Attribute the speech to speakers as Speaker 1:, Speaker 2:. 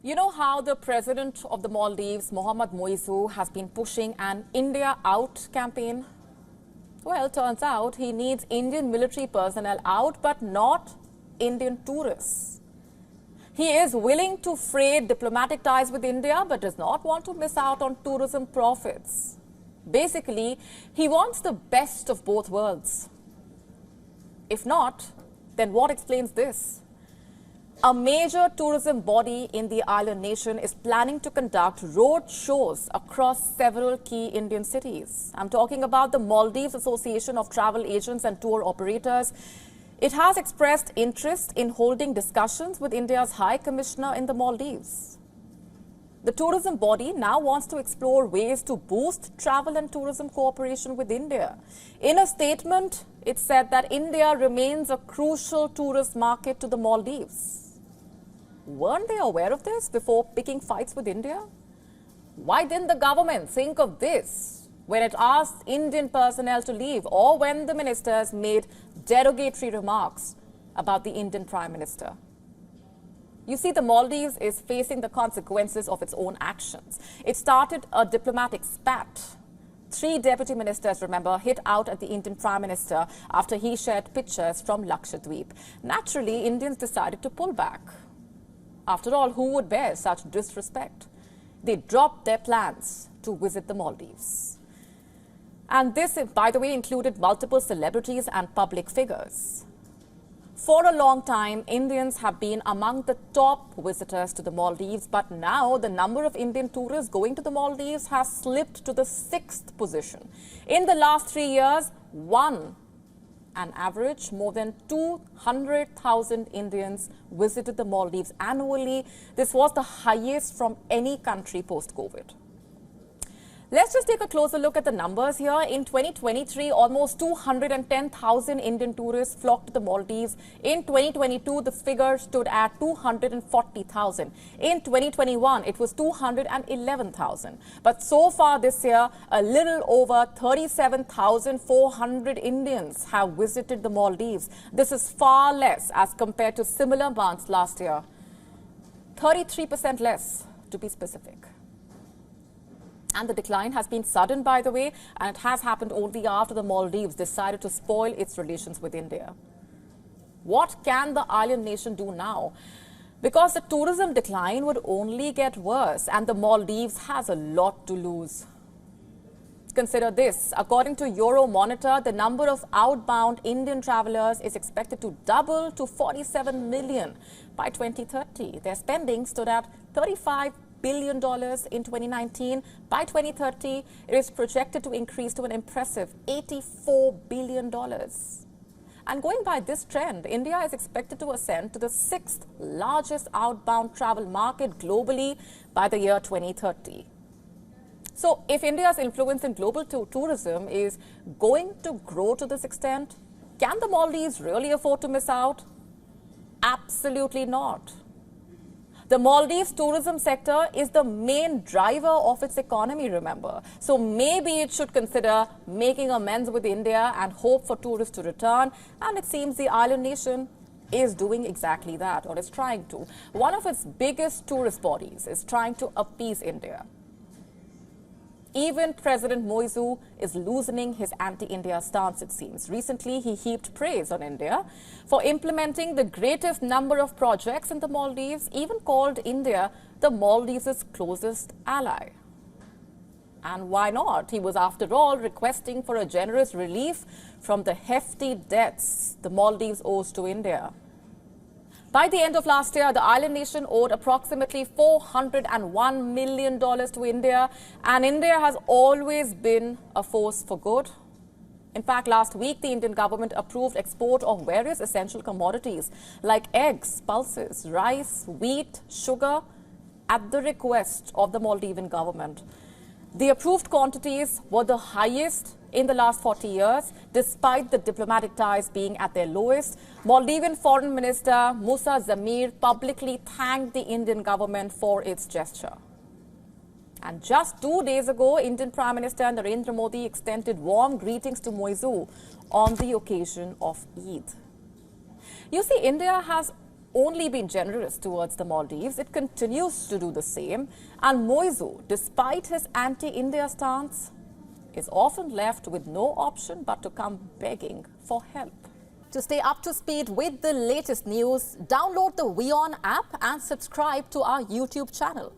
Speaker 1: You know how the president of the Maldives, Maldives Muizzu, has been pushing an India out campaign? Well, turns out he needs Indian military personnel out, but not Indian tourists. He is willing to fray diplomatic ties with India, but does not want to miss out on tourism profits. Basically, he wants the best of both worlds. If not, then what explains this? A major tourism body in the island nation is planning to conduct road shows across several key Indian cities. I'm talking about the Maldives Association of Travel Agents and Tour Operators. It has expressed interest in holding discussions with India's High Commissioner in the Maldives. The tourism body now wants to explore ways to boost travel and tourism cooperation with India. In a statement, it said that India remains a crucial tourist market to the Maldives. Weren't they aware of this before picking fights with India? Why didn't the government think of this when it asked Indian personnel to leave, or when the ministers made derogatory remarks about the Indian Prime Minister? You see, the Maldives is facing the consequences of its own actions. It started a diplomatic spat. 3 deputy ministers, remember, hit out at the Indian Prime Minister after he shared pictures from Lakshadweep. Naturally, Indians decided to pull back. After all, who would bear such disrespect? They dropped their plans to visit the Maldives. And this, by the way, included multiple celebrities and public figures. For a long time, Indians have been among the top visitors to the Maldives, but now the number of Indian tourists going to the Maldives has slipped to the 6th position. In the last 3 years, an average, more than 200,000 Indians visited the Maldives annually. This was the highest from any country post-COVID. Let's just take a closer look at the numbers here. In 2023, almost 210,000 Indian tourists flocked to the Maldives. In 2022, the figure stood at 240,000. In 2021, it was 211,000. But so far this year, a little over 37,400 Indians have visited the Maldives. This is far less as compared to similar months last year. 33% less, to be specific. And the decline has been sudden, by the way, and it has happened only after the Maldives decided to spoil its relations with India. What can the island nation do now? Because the tourism decline would only get worse, and the Maldives has a lot to lose. Consider this. According to Euromonitor, the number of outbound Indian travelers is expected to double to 47 million by 2030. Their spending stood at $35 billion in 2019. By 2030, it is projected to increase to an impressive $84 billion. And going by this trend, India is expected to ascend to the 6th largest outbound travel market globally by the year 2030. So if India's influence in global tourism is going to grow to this extent, can the Maldives really afford to miss out? Absolutely not. The Maldives tourism sector is the main driver of its economy, remember. So maybe it should consider making amends with India and hope for tourists to return. And it seems the island nation is doing exactly that, or is trying to. One of its biggest tourist bodies is trying to appease India. Even President Muizzu is loosening his anti-India stance, it seems. Recently, he heaped praise on India for implementing the greatest number of projects in the Maldives, even called India the Maldives' closest ally. And why not? He was, after all, requesting for a generous relief from the hefty debts the Maldives owes to India. By the end of last year, the island nation owed approximately $401 million to India, and India has always been a force for good. In fact, last week, the Indian government approved export of various essential commodities like eggs, pulses, rice, wheat, sugar, at the request of the Maldivian government. The approved quantities were the highest in the last 40 years, despite the diplomatic ties being at their lowest. Maldivian Foreign Minister Musa Zamir publicly thanked the Indian government for its gesture. And just 2 days ago, Indian Prime Minister Narendra Modi extended warm greetings to Muizzu on the occasion of Eid. You see, India has only been generous towards the Maldives. It continues to do the same. And Muizzu, despite his anti-India stance, is often left with no option but to come begging for help. To stay up to speed with the latest news, download the WION app and subscribe to our YouTube channel.